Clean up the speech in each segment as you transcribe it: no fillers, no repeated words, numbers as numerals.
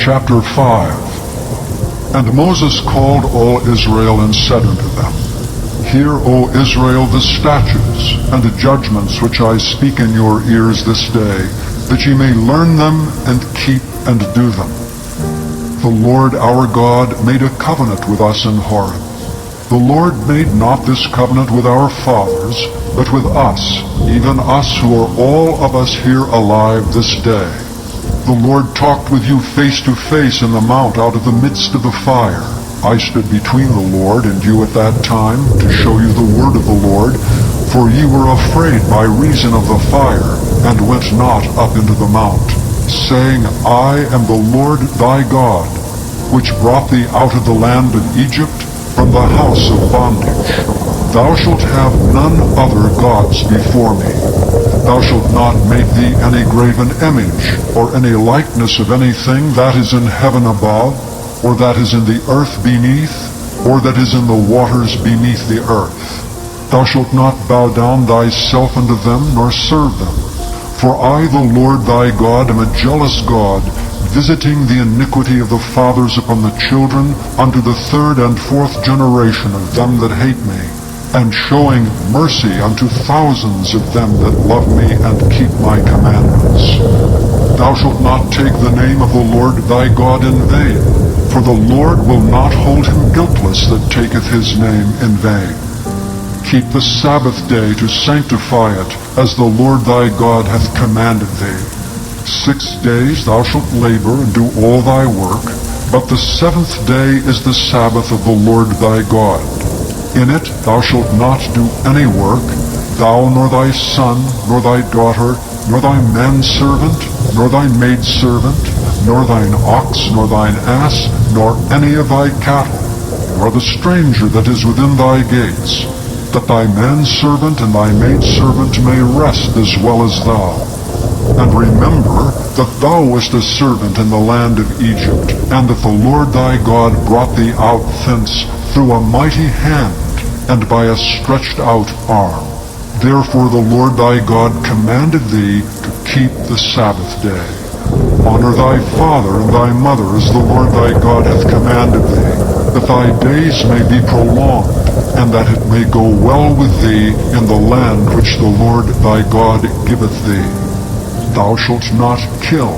chapter 5. And Moses called all Israel and said unto them, Hear, O Israel, the statutes and the judgments which I speak in your ears this day, that ye may learn them and keep and do them. The Lord our God made a covenant with us in Horeb. The Lord made not this covenant with our fathers, but with us, even us who are all of us here alive this day. The Lord talked with you face to face in the mount out of the midst of the fire. I stood between the Lord and you at that time, to show you the word of the Lord, for ye were afraid by reason of the fire, and went not up into the mount, saying, I am the Lord thy God, which brought thee out of the land of Egypt, from the house of bondage. Thou shalt have none other gods before me. Thou shalt not make thee any graven image, or any likeness of anything that is in heaven above, or that is in the earth beneath, or that is in the waters beneath the earth. Thou shalt not bow down thyself unto them, nor serve them. For I, the Lord thy God, am a jealous God, visiting the iniquity of the fathers upon the children, unto the third and fourth generation of them that hate me, and showing mercy unto thousands of them that love me and keep my commandments. Thou shalt not take the name of the Lord thy God in vain, for the Lord will not hold him guiltless that taketh his name in vain. Keep the Sabbath day to sanctify it, as the Lord thy God hath commanded thee. 6 days thou shalt labor and do all thy work, but the 7th day is the Sabbath of the Lord thy God. In it thou shalt not do any work, thou nor thy son, nor thy daughter, nor thy manservant, nor thy maidservant, nor thine ox, nor thine ass, nor any of thy cattle, nor the stranger that is within thy gates, that thy manservant and thy maidservant may rest as well as thou. And remember that thou wast a servant in the land of Egypt, and that the Lord thy God brought thee out thence through a mighty hand, and by a stretched out arm. Therefore the Lord thy God commanded thee to keep the Sabbath day. Honor thy father and thy mother as the Lord thy God hath commanded thee, that thy days may be prolonged, and that it may go well with thee in the land which the Lord thy God giveth thee. Thou shalt not kill,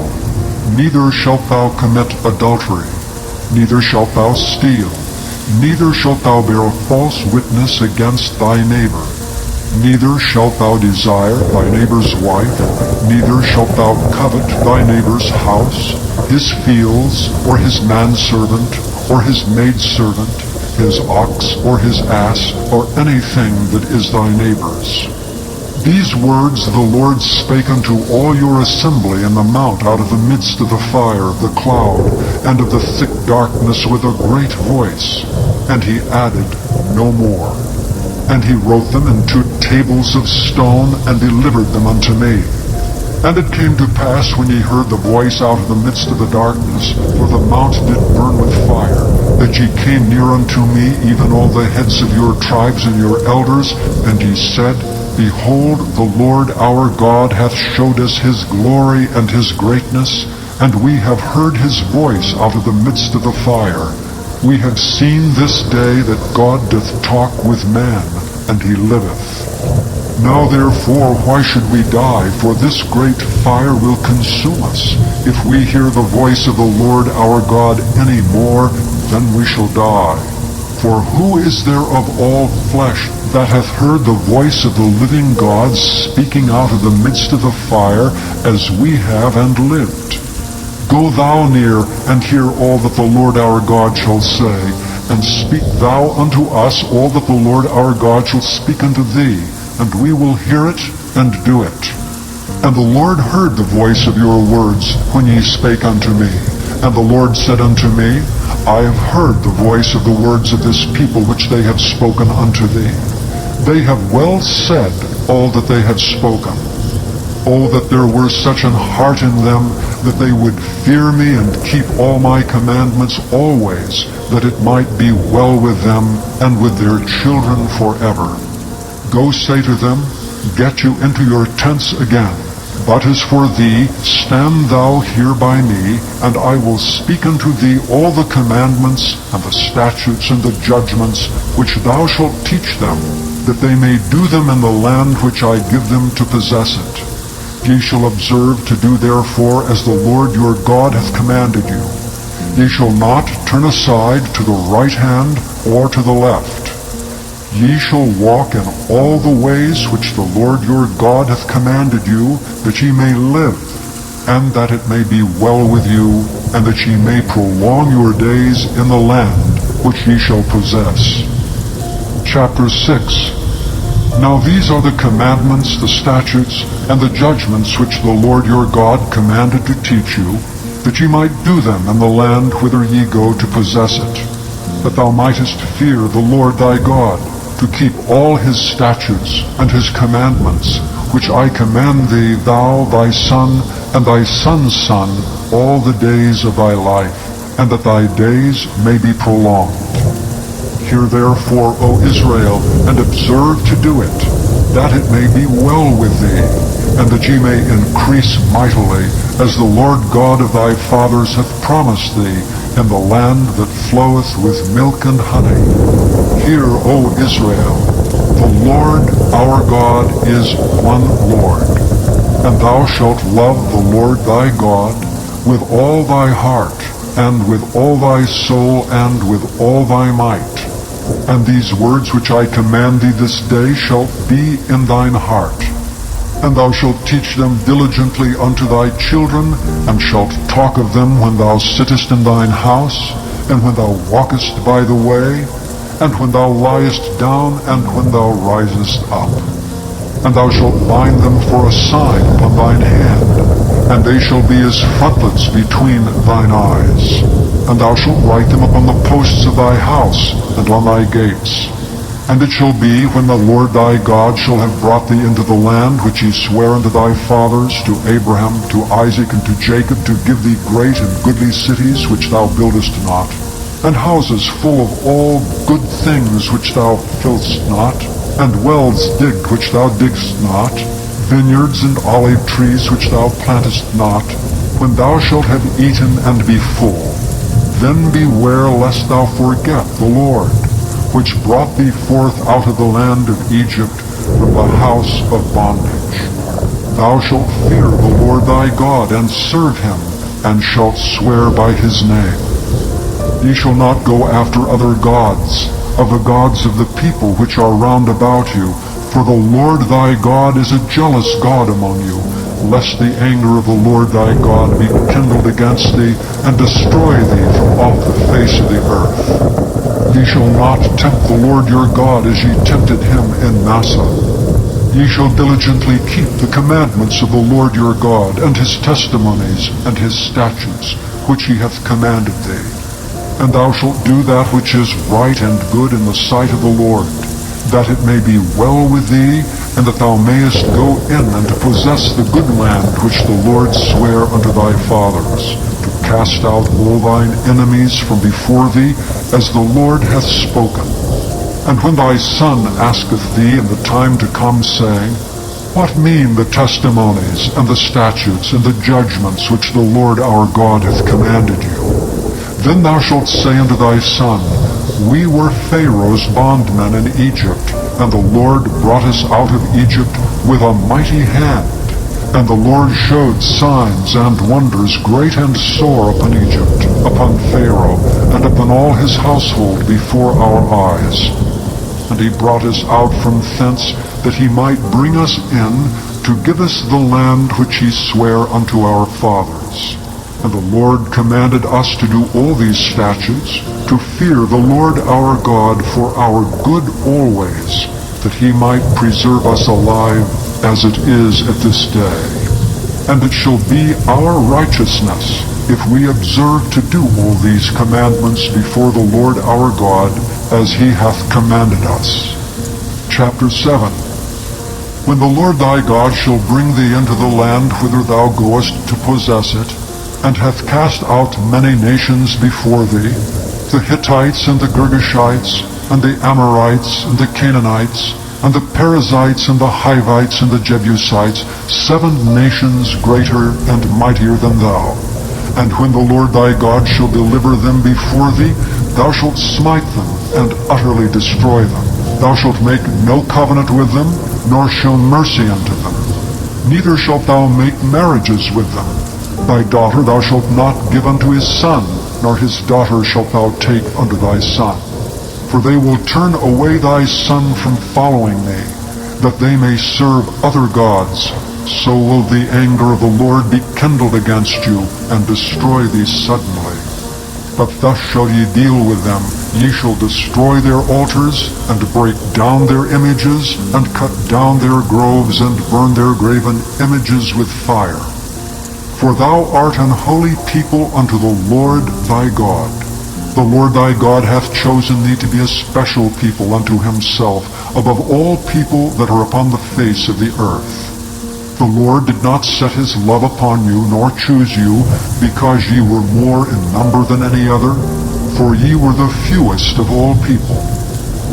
neither shalt thou commit adultery, neither shalt thou steal, neither shalt thou bear false witness against thy neighbor, neither shalt thou desire thy neighbor's wife, neither shalt thou covet thy neighbor's house, his fields, or his manservant, or his maidservant, his ox, or his ass, or anything that is thy neighbor's. These words the Lord spake unto all your assembly in the mount out of the midst of the fire, of the cloud, and of the thick darkness with a great voice. And he added no more. And he wrote them in 2 tables of stone, and delivered them unto me. And it came to pass, when ye heard the voice out of the midst of the darkness, for the mount did burn with fire, that ye came near unto me, even all the heads of your tribes and your elders, and ye said, Behold, the Lord our God hath showed us his glory and his greatness, and we have heard his voice out of the midst of the fire. We have seen this day that God doth talk with man, and he liveth. Now therefore why should we die? For this great fire will consume us. If we hear the voice of the Lord our God any more, then we shall die. For who is there of all flesh that hath heard the voice of the living God speaking out of the midst of the fire, as we have, and lived? Go thou near, and hear all that the Lord our God shall say, and speak thou unto us all that the Lord our God shall speak unto thee, and we will hear it, and do it. And the Lord heard the voice of your words, when ye spake unto me. And the Lord said unto me, I have heard the voice of the words of this people which they have spoken unto thee. They have well said all that they have spoken. Oh, that there were such an heart in them, that they would fear me and keep all my commandments always, that it might be well with them and with their children forever. Go say to them, Get you into your tents again. But as for thee, stand thou here by me, and I will speak unto thee all the commandments, and the statutes, and the judgments, which thou shalt teach them, that they may do them in the land which I give them to possess it. Ye shall observe to do therefore as the Lord your God hath commanded you. Ye shall not turn aside to the right hand or to the left. Ye shall walk in all the ways which the Lord your God hath commanded you, that ye may live, and that it may be well with you, and that ye may prolong your days in the land which ye shall possess. Chapter 6. Now these are the commandments, the statutes, and the judgments which the Lord your God commanded to teach you, that ye might do them in the land whither ye go to possess it, that thou mightest fear the Lord thy God, to keep all his statutes and his commandments, which I command thee, thou, thy son, and thy son's son, all the days of thy life, and that thy days may be prolonged. Hear therefore, O Israel, and observe to do it, that it may be well with thee, and that ye may increase mightily, as the Lord God of thy fathers hath promised thee, in the land that floweth with milk and honey. Hear, O Israel, the Lord our God is one Lord, and thou shalt love the Lord thy God with all thy heart, and with all thy soul, and with all thy might. And these words which I command thee this day shall be in thine heart. And thou shalt teach them diligently unto thy children, and shalt talk of them when thou sittest in thine house, and when thou walkest by the way, and when thou liest down, and when thou risest up. And thou shalt bind them for a sign upon thine hand, and they shall be as frontlets between thine eyes. And thou shalt write them upon the posts of thy house, and on thy gates. And it shall be, when the Lord thy God shall have brought thee into the land which he sware unto thy fathers, to Abraham, to Isaac, and to Jacob, to give thee great and goodly cities which thou buildest not, and houses full of all good things which thou fillest not, and wells digged which thou diggest not, vineyards and olive trees which thou plantest not, when thou shalt have eaten and be full, then beware lest thou forget the Lord, which brought thee forth out of the land of Egypt from the house of bondage. Thou shalt fear the Lord thy God, and serve him, and shalt swear by his name. Ye shall not go after other gods, of the gods of the people which are round about you, for the Lord thy God is a jealous God among you, lest the anger of the Lord thy God be kindled against thee, and destroy thee from off the face of the earth. Ye shall not tempt the Lord your God as ye tempted him in Massah. Ye shall diligently keep the commandments of the Lord your God, and his testimonies, and his statutes, which he hath commanded thee. And thou shalt do that which is right and good in the sight of the Lord, that it may be well with thee, and that thou mayest go in and to possess the good land which the Lord sware unto thy fathers, to cast out all thine enemies from before thee, as the Lord hath spoken. And when thy son asketh thee in the time to come, saying, What mean the testimonies, and the statutes, and the judgments which the Lord our God hath commanded you? Then thou shalt say unto thy son, We were Pharaoh's bondmen in Egypt, and the Lord brought us out of Egypt with a mighty hand. And the Lord showed signs and wonders great and sore upon Egypt, upon Pharaoh, and upon all his household before our eyes. And he brought us out from thence, that he might bring us in, to give us the land which he sware unto our fathers. And the Lord commanded us to do all these statutes, to fear the Lord our God for our good always, that he might preserve us alive as it is at this day. And it shall be our righteousness, if we observe to do all these commandments before the Lord our God, as he hath commanded us. Chapter 7. When the Lord thy God shall bring thee into the land whither thou goest to possess it, and hath cast out many nations before thee, the Hittites, and the Girgashites, and the Amorites, and the Canaanites, and the Perizzites, and the Hivites, and the Jebusites, 7 nations greater and mightier than thou. And when the Lord thy God shall deliver them before thee, thou shalt smite them, and utterly destroy them. Thou shalt make no covenant with them, nor show mercy unto them. Neither shalt thou make marriages with them. Thy daughter thou shalt not give unto his son, nor his daughter shalt thou take unto thy son. For they will turn away thy son from following me, that they may serve other gods. So will the anger of the Lord be kindled against you, and destroy thee suddenly. But thus shall ye deal with them. Ye shall destroy their altars, and break down their images, and cut down their groves, and burn their graven images with fire. For thou art an holy people unto the Lord thy God. The Lord thy God hath chosen thee to be a special people unto himself, above all people that are upon the face of the earth. The Lord did not set his love upon you, nor choose you, because ye were more in number than any other, for ye were the fewest of all people.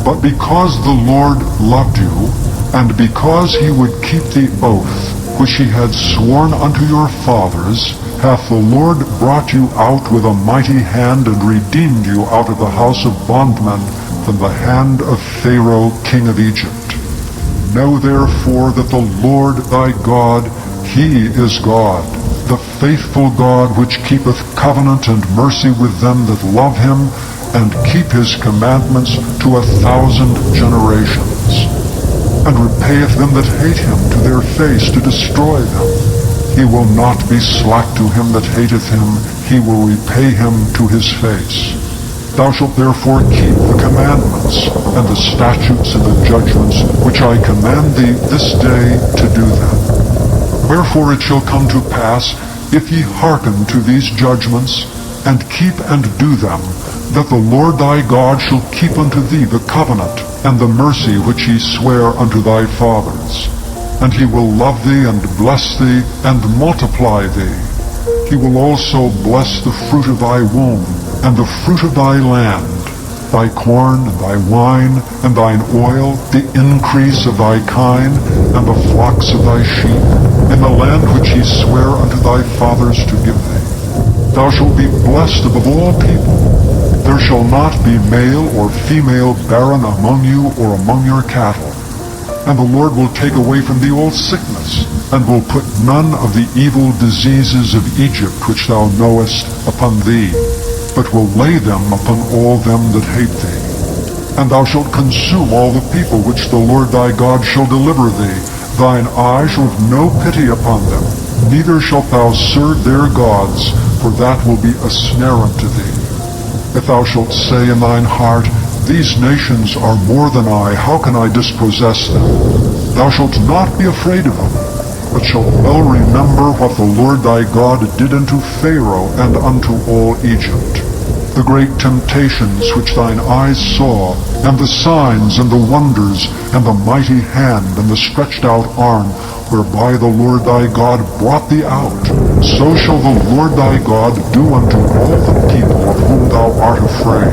But because the Lord loved you, and because he would keep the oath which he had sworn unto your fathers, hath the Lord brought you out with a mighty hand, and redeemed you out of the house of bondmen, from the hand of Pharaoh king of Egypt. Know therefore that the Lord thy God, he is God, the faithful God, which keepeth covenant and mercy with them that love him, and keep his commandments to 1,000 generations, and repayeth them that hate him to their face, to destroy them. He will not be slack to him that hateth him, he will repay him to his face. Thou shalt therefore keep the commandments, and the statutes, and the judgments, which I command thee this day to do them. Wherefore it shall come to pass, if ye hearken to these judgments, and keep and do them, that the Lord thy God shall keep unto thee the covenant, and the mercy which he sware unto thy fathers. And he will love thee, and bless thee, and multiply thee. He will also bless the fruit of thy womb, and the fruit of thy land, thy corn, and thy wine, and thine oil, the increase of thy kine, and the flocks of thy sheep, in the land which he sware unto thy fathers to give thee. Thou shalt be blessed above all people. There shall not be male or female barren among you or among your cattle. And the Lord will take away from thee all sickness, and will put none of the evil diseases of Egypt which thou knowest upon thee, but will lay them upon all them that hate thee. And thou shalt consume all the people which the Lord thy God shall deliver thee. Thine eye shall have no pity upon them, neither shalt thou serve their gods, for that will be a snare unto thee. If thou shalt say in thine heart, These nations are more than I, how can I dispossess them? Thou shalt not be afraid of them, but shalt well remember what the Lord thy God did unto Pharaoh and unto all Egypt, the great temptations which thine eyes saw, and the signs and the wonders, and the mighty hand and the stretched out arm, whereby the Lord thy God brought thee out. So shall the Lord thy God do unto all the people of whom thou art afraid.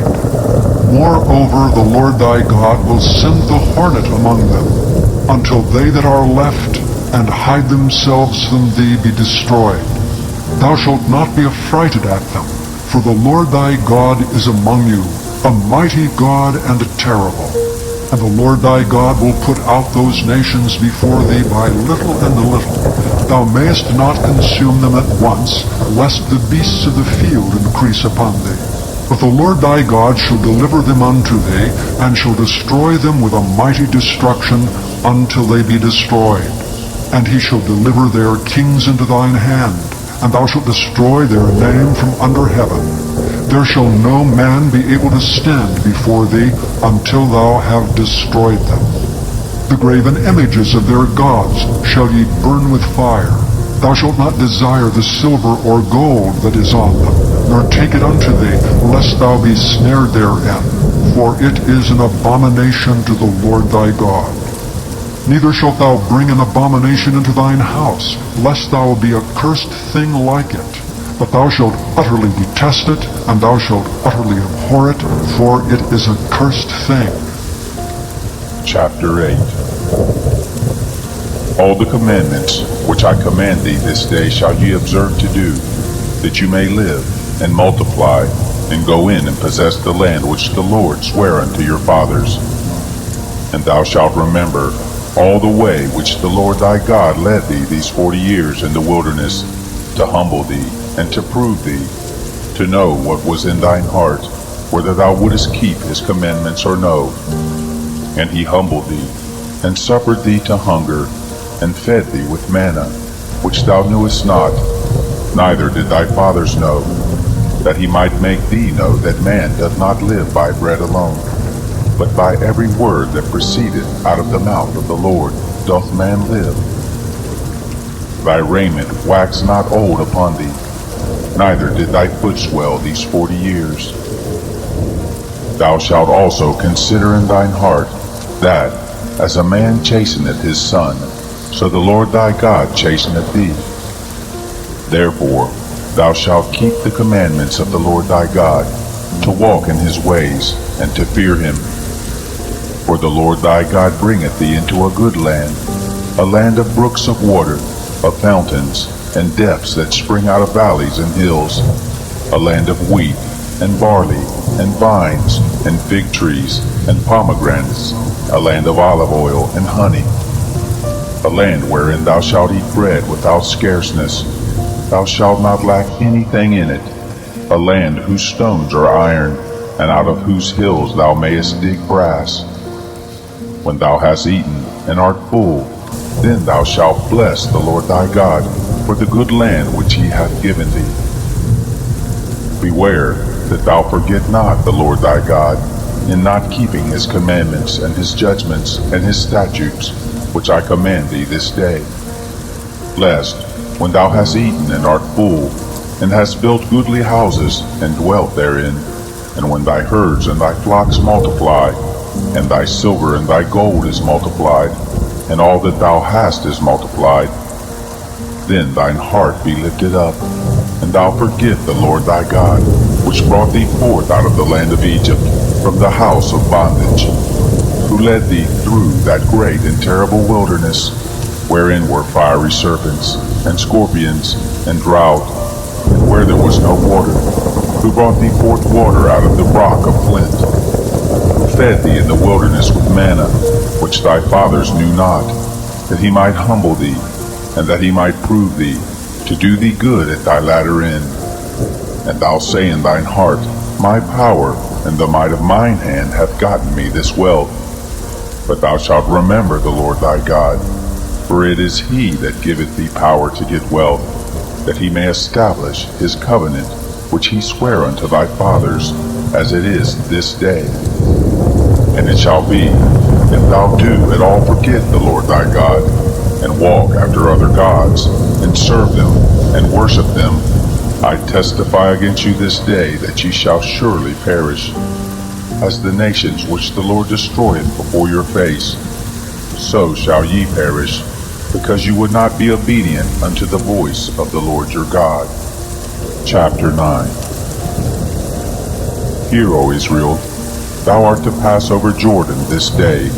Moreover, the Lord thy God will send the hornet among them, until they that are left and hide themselves from thee be destroyed. Thou shalt not be affrighted at them, for the Lord thy God is among you, a mighty God and terrible. And the Lord thy God will put out those nations before thee by little and little. Thou mayest not consume them at once, lest the beasts of the field increase upon thee. But the Lord thy God shall deliver them unto thee, and shall destroy them with a mighty destruction until they be destroyed. And he shall deliver their kings into thine hand, and thou shalt destroy their name from under heaven. There shall no man be able to stand before thee until thou have destroyed them. The graven images of their gods shall ye burn with fire. Thou shalt not desire the silver or gold that is on them, nor take it unto thee, lest thou be snared therein, for it is an abomination to the Lord thy God. Neither shalt thou bring an abomination into thine house, lest thou be a cursed thing like it. But thou shalt utterly detest it, and thou shalt utterly abhor it, for it is a cursed thing. Chapter 8. All the commandments which I command thee this day shall ye observe to do, that you may live, and multiply, and go in and possess the land which the Lord sware unto your fathers. And thou shalt remember all the way which the Lord thy God led thee these 40 years in the wilderness, to humble thee, and to prove thee, to know what was in thine heart, whether thou wouldest keep his commandments or no. And he humbled thee, and suffered thee to hunger, and fed thee with manna, which thou knewest not, neither did thy fathers know, that he might make thee know that man doth not live by bread alone, but by every word that proceedeth out of the mouth of the Lord doth man live. Thy raiment waxed not old upon thee, neither did thy foot swell these 40 years. Thou shalt also consider in thine heart, that, as a man chasteneth his son, so the Lord thy God chasteneth thee. Therefore thou shalt keep the commandments of the Lord thy God, to walk in his ways, and to fear him. For the Lord thy God bringeth thee into a good land, a land of brooks of water, of fountains, and depths that spring out of valleys and hills, a land of wheat, and barley, and vines, and fig trees, and pomegranates, a land of olive oil and honey, a land wherein thou shalt eat bread without scarceness, thou shalt not lack anything in it, a land whose stones are iron, and out of whose hills thou mayest dig brass. When thou hast eaten and art full, then thou shalt bless the Lord thy God for the good land which he hath given thee. Beware that thou forget not the Lord thy God, in not keeping his commandments and his judgments and his statutes, which I command thee this day. Lest, when thou hast eaten and art full, and hast built goodly houses, and dwelt therein, and when thy herds and thy flocks multiply, and thy silver and thy gold is multiplied, and all that thou hast is multiplied, then thine heart be lifted up, and thou forget the Lord thy God, which brought thee forth out of the land of Egypt, from the house of bondage, who led thee through that great and terrible wilderness, wherein were fiery serpents, and scorpions, and drought, and where there was no water, who brought thee forth water out of the rock of flint, who fed thee in the wilderness with manna, which thy fathers knew not, that he might humble thee, and that he might prove thee, to do thee good at thy latter end. And thou say in thine heart, My power and the might of mine hand hath gotten me this wealth. But thou shalt remember the Lord thy God, for it is he that giveth thee power to get wealth, that he may establish his covenant, which he sware unto thy fathers, as it is this day. And it shall be, if thou do at all forget the Lord thy God, and walk after other gods, and serve them, and worship them, I testify against you this day that ye shall surely perish, as the nations which the Lord destroyeth before your face. So shall ye perish, because you would not be obedient unto the voice of the Lord your God. Chapter 9. Hear, O Israel, thou art to pass over Jordan this day,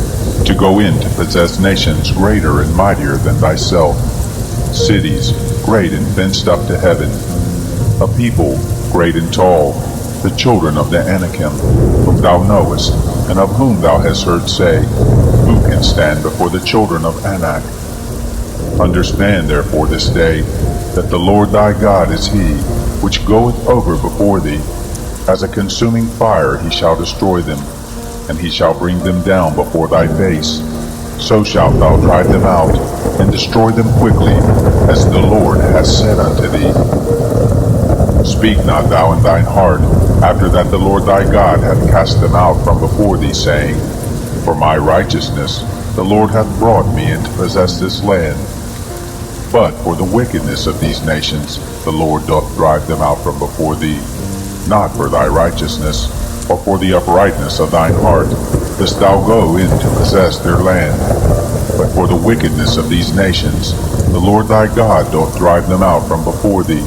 to go in to possess nations greater and mightier than thyself, cities great and fenced up to heaven, a people great and tall, the children of the Anakim, whom thou knowest, and of whom thou hast heard say, Who can stand before the children of Anak? Understand therefore this day, that the Lord thy God is he, which goeth over before thee. As a consuming fire he shall destroy them, and he shall bring them down before thy face. So shalt thou drive them out, and destroy them quickly, as the Lord hath said unto thee. Speak not thou in thine heart, after that the Lord thy God hath cast them out from before thee, saying, For my righteousness the Lord hath brought me in to possess this land. But for the wickedness of these nations the Lord doth drive them out from before thee, not for thy righteousness, or for the uprightness of thine heart, dost thou go in to possess their land. But for the wickedness of these nations the Lord thy God doth drive them out from before thee,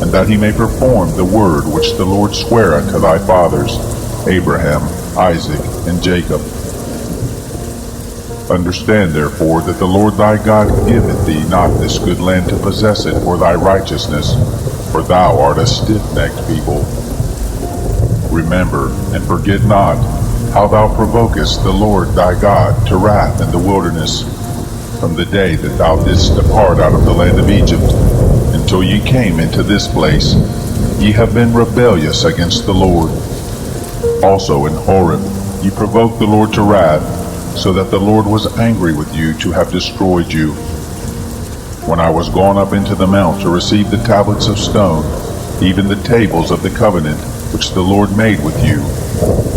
and that he may perform the word which the Lord sware unto thy fathers, Abraham, Isaac, and Jacob. Understand therefore that the Lord thy God giveth thee not this good land to possess it for thy righteousness, for thou art a stiff-necked people. Remember, and forget not, how thou provokest the Lord thy God to wrath in the wilderness, from the day that thou didst depart out of the land of Egypt, until ye came into this place. Ye have been rebellious against the Lord. Also in Horeb ye provoked the Lord to wrath, so that the Lord was angry with you to have destroyed you. When I was gone up into the mount to receive the tablets of stone, even the tables of the covenant which the Lord made with you,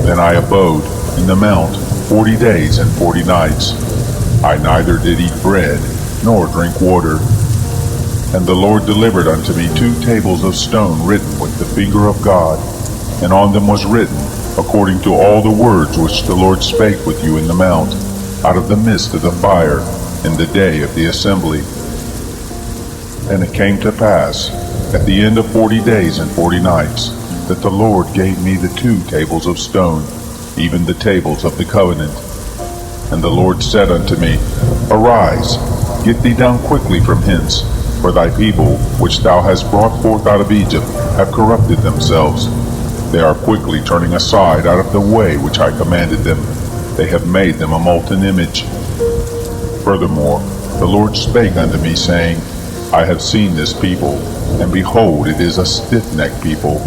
then I abode in the mount 40 days and 40 nights. I neither did eat bread, nor drink water. And the Lord delivered unto me 2 tables of stone written with the finger of God, and on them was written, according to all the words which the Lord spake with you in the mount, out of the midst of the fire, in the day of the assembly. And it came to pass, at the end of 40 days and 40 nights, that the Lord gave me the 2 tables of stone, even the tables of the covenant. And the Lord said unto me, Arise, get thee down quickly from hence, for thy people, which thou hast brought forth out of Egypt, have corrupted themselves. They are quickly turning aside out of the way which I commanded them. They have made them a molten image. Furthermore, the Lord spake unto me, saying, I have seen this people, and behold, it is a stiff-necked people.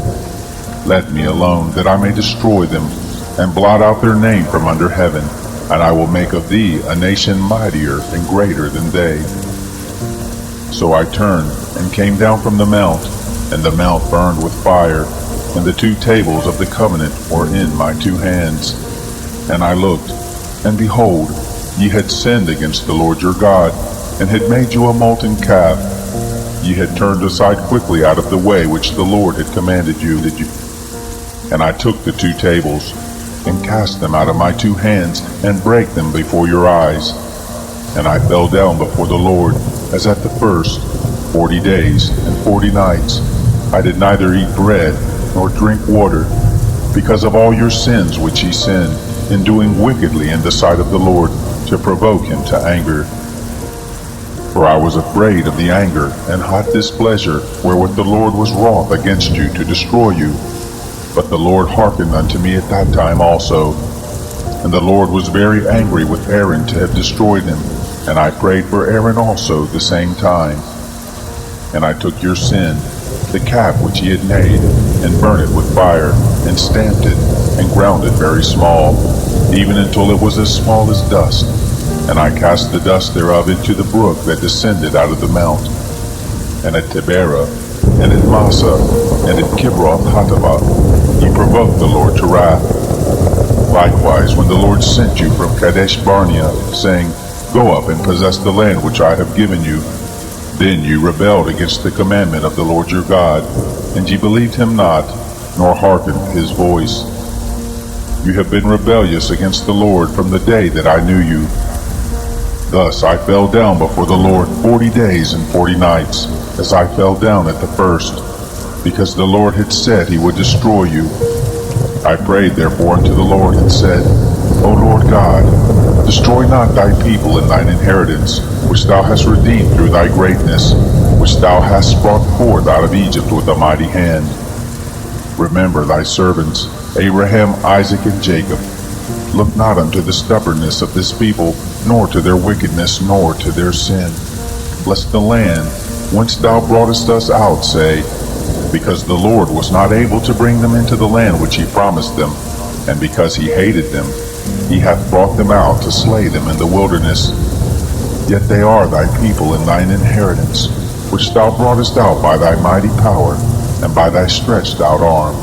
Let me alone, that I may destroy them, and blot out their name from under heaven, and I will make of thee a nation mightier and greater than they. So I turned, and came down from the mount, and the mount burned with fire, and the 2 tables of the covenant were in my 2 hands. And I looked, and behold, ye had sinned against the Lord your God, and had made you a molten calf. Ye had turned aside quickly out of the way which the Lord had commanded you. And I took the 2 tables, and cast them out of my 2 hands, and brake them before your eyes. And I fell down before the Lord, as at the first, 40 days and 40 nights. I did neither eat bread, nor drink water, because of all your sins which ye sinned, in doing wickedly in the sight of the Lord, to provoke him to anger. For I was afraid of the anger and hot displeasure wherewith the Lord was wroth against you to destroy you. But the Lord hearkened unto me at that time also. And the Lord was very angry with Aaron to have destroyed him, and I prayed for Aaron also the same time. And I took your sin, the calf which ye had made, and burnt it with fire, and stamped it, and ground it very small, even until it was as small as dust. And I cast the dust thereof into the brook that descended out of the mount. And at Taberah, and at Massa, and at Kibroth Hattaavah, ye provoked the Lord to wrath. Likewise, when the Lord sent you from Kadesh Barnea, saying, Go up and possess the land which I have given you, then you rebelled against the commandment of the Lord your God, and ye believed him not, nor hearkened his voice. You have been rebellious against the Lord from the day that I knew you. Thus I fell down before the Lord 40 days and 40 nights, as I fell down at the first, because the Lord had said he would destroy you. I prayed therefore unto the Lord, and said, O Lord God, destroy not thy people and thine inheritance, which thou hast redeemed through thy greatness, which thou hast brought forth out of Egypt with a mighty hand. Remember thy servants, Abraham, Isaac, and Jacob. Look not unto the stubbornness of this people, nor to their wickedness, nor to their sin. Lest the land whence thou broughtest us out say, Because the Lord was not able to bring them into the land which he promised them, and because he hated them, he hath brought them out to slay them in the wilderness. Yet they are thy people and thine inheritance, which thou broughtest out by thy mighty power, and by thy stretched out arm.